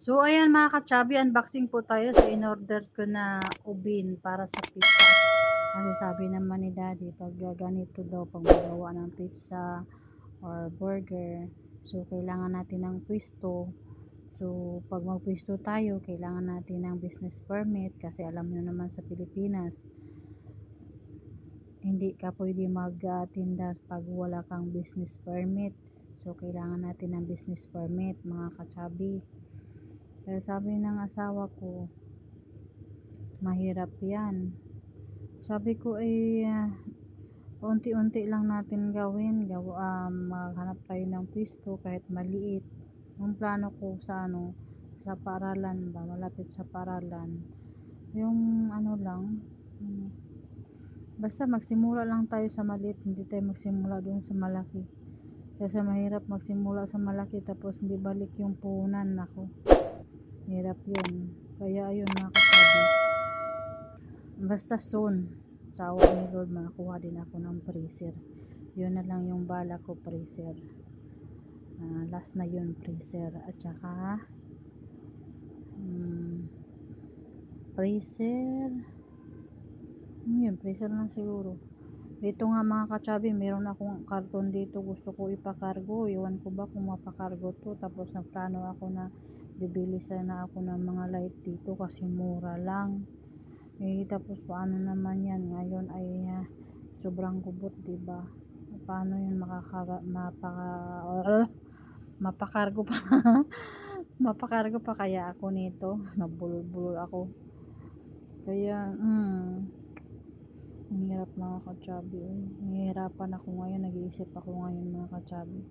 So ayan mga ka-chubby, unboxing po tayo sa in-order ko na ubin para sa pizza. Kasi sabi naman ni daddy, pag ganito daw, pag magawa ng pizza or burger, so kailangan natin ng pwesto. So pag magpwesto tayo, kailangan natin ng business permit kasi alam nyo naman sa Pilipinas, hindi ka pwede magtinda pag wala kang business permit. So kailangan natin ng business permit mga ka-chubby. Kaya sabi ng asawa ko, mahirap yan. Sabi ko unti-unti lang natin gawin. Maghanap tayo ng pwesto kahit maliit. Yung plano ko sa paaralan ba, malapit sa paaralan. Yung lang, basta magsimula lang tayo sa maliit, hindi tayo magsimula doon sa malaki. Kasi mahirap magsimula sa malaki tapos hindi balik yung puhunan ako. Hirap yun. Kaya ayun mga kasabi, basta soon sa awa ni Lord makakuha din ako ng freezer. Yun na lang yung bala ko, freezer. Last na yun, freezer. At saka freezer, yun, freezer lang siguro. Dito nga mga ka-chubby, meron akong karton dito, gusto ko ipakargo. Iwan ko ba kung mapakargo to. Tapos nagplano ako na bibili sana ako ng mga light dito kasi mura lang. Tapos paano naman yan ngayon ay sobrang gubot, diba? Paano yun mapakargo pa mapakargo pa kaya ako nito, nabulol-bulol ako. Kaya ang hirap mga ka-chubby. Nahihirapan ako ngayon, nag-iisip ako ngayon mga ka-chubby.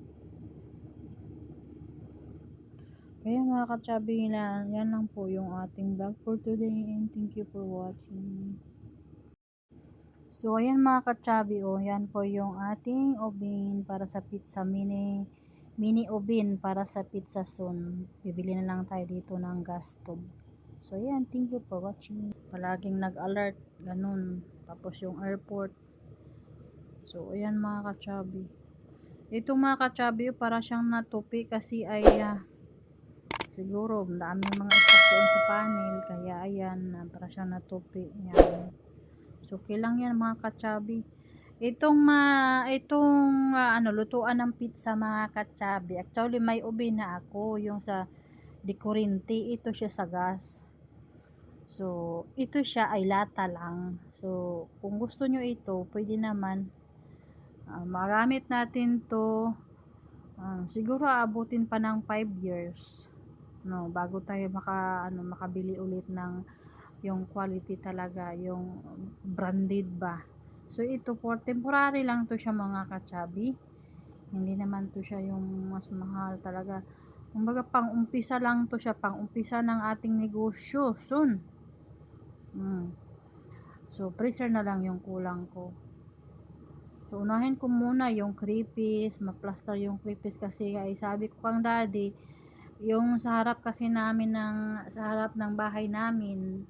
Kaya mga ka-chubby, yan lang po yung ating vlog for today, and thank you for watching. So ayan mga ka-chubby, yan po yung ating ubin para sa pizza, mini ubin para sa pizza soon. Bibili na lang tayo dito ng gas stove. So ayan, thank you for watching. Palaging nag-alert, ganun. Tapos yung airport. So ayan mga ka-chubby. Ito mga ka-chubby, para siyang natupi kasi ay siguro daming mga stock doon sa panel, kaya ayan, para siyang natupi. Yan. So okay lang yan mga ka-chubby. Itong lutuan ng pizza mga ka-chubby. Actually may ubin na ako, yung sa de Corinti, ito siya sa gas. So ito siya ay lata lang. So kung gusto nyo ito, pwede naman magamit natin to. Siguro aabutin pa ng 5 years. No, bago tayo makabili ulit ng yung quality talaga, yung branded ba. So ito for temporary lang to siya mga ka-chubby. Hindi naman to siya yung mas mahal talaga. Kumbaga pang-umpisa lang to siya, pang-umpisa ng ating negosyo soon. So freezer na lang yung kulang ko. So unahin ko muna yung creepis, ma-plaster yung creepis kasi ay sabi ko kang daddy, yung sa harap kasi namin sa harap ng bahay namin,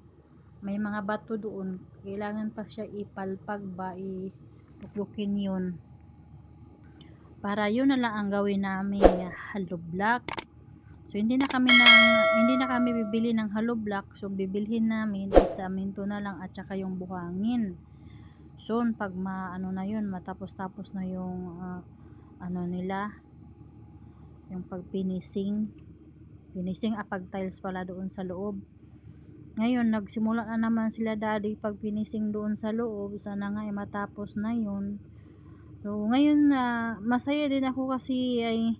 may mga bato doon, kailangan pa siya ipalpag ba, ipuklukin yun, para yun na lang ang gawin namin hollow block. So hindi na kami bibili ng hollow block, so bibilhin namin isaminto na lang at saka yung buhangin. So pag na yun, matapos na yung nila, yung pag finishing pag tiles pala doon sa loob. Ngayon nagsimula na naman sila daddy pag finishing doon sa loob, sana nga matapos na yun. So ngayon masaya din ako kasi ay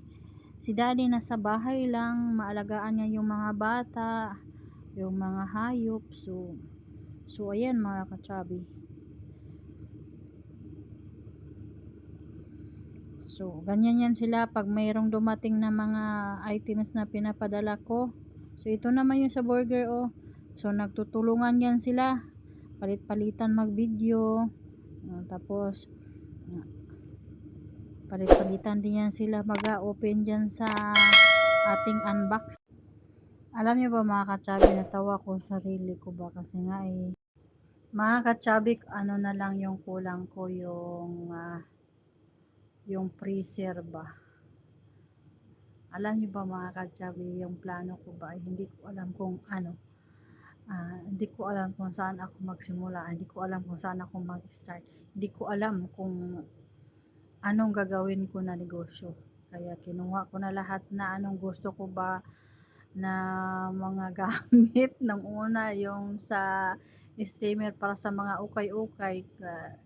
si daddy nasa bahay lang, maalagaan niya yung mga bata, yung mga hayop. So ayan mga ka-chubby. So ganyan yan sila pag mayroong dumating na mga items na pinapadala ko. So ito naman yung sa burger So nagtutulungan yan sila, palit-palitan mag-video, tapos palit-palitan din yan sila mag-open dyan sa ating unbox. Alam niyo ba mga ka-chubby, natawa ko sarili ko ba kasi nga mga ka-chubby, na lang yung kulang ko, yung freezer ba. Alam niyo ba mga ka-chubby, yung plano ko ba ay hindi ko alam kung ano, hindi ko alam kung saan ako magsimula, hindi ko alam kung saan ako mag-start, hindi ko alam kung anong gagawin ko na negosyo. Kaya kinuha ko na lahat na anong gusto ko ba na mga gamit ng una yung sa steamer para sa mga ukay-ukay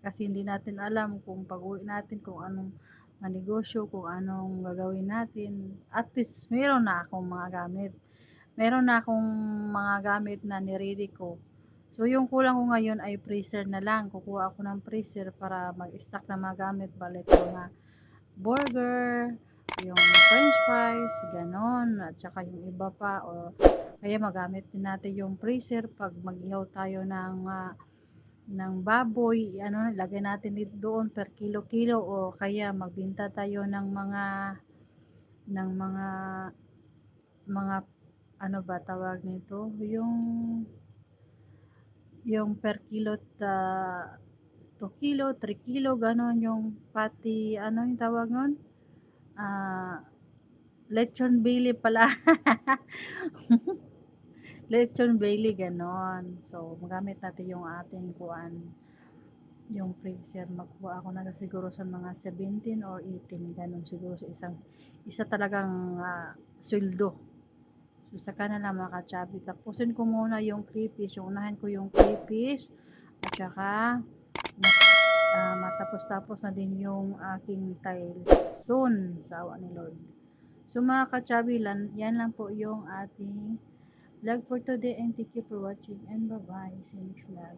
kasi hindi natin alam kung pag-uwi natin kung anong manegosyo, kung anong gagawin natin. At least meron na akong mga gamit. Meron na akong mga gamit na ni-ready ko. So yung kulang ko ngayon ay freezer na lang. Kukuha ako ng freezer para mag-stock ng mga gamit, balik mga burger, yung french fries, ganon, at saka yung iba pa, o kaya magamit din natin yung freezer pag mag-ihaw tayo ng baboy, ano, lagay natin dito doon per kilo-kilo, o kaya magbenta tayo ng mga ano ba tawag nito, yung per kilo, 2 kilo, 3 kilo, ganon, yung pati, ano yung tawag nun? Lechon Bailey pala. Lechon Bailey, ganon. So, magamit natin yung ating yung freezer. Magkuha ako na siguro sa mga 17 or 18, ganon siguro sa isa talagang sweldo. So, saka na lang mga ka-chubby. Tapusin ko muna yung creepies. Yung unahin ko yung creepies. At saka, matapos-tapos na din yung aking tiles. Soon, sa awa ni Lord. So mga ka-chubby, yan lang po yung ating vlog for today, and thank you for watching, and bye bye, see you next vlog.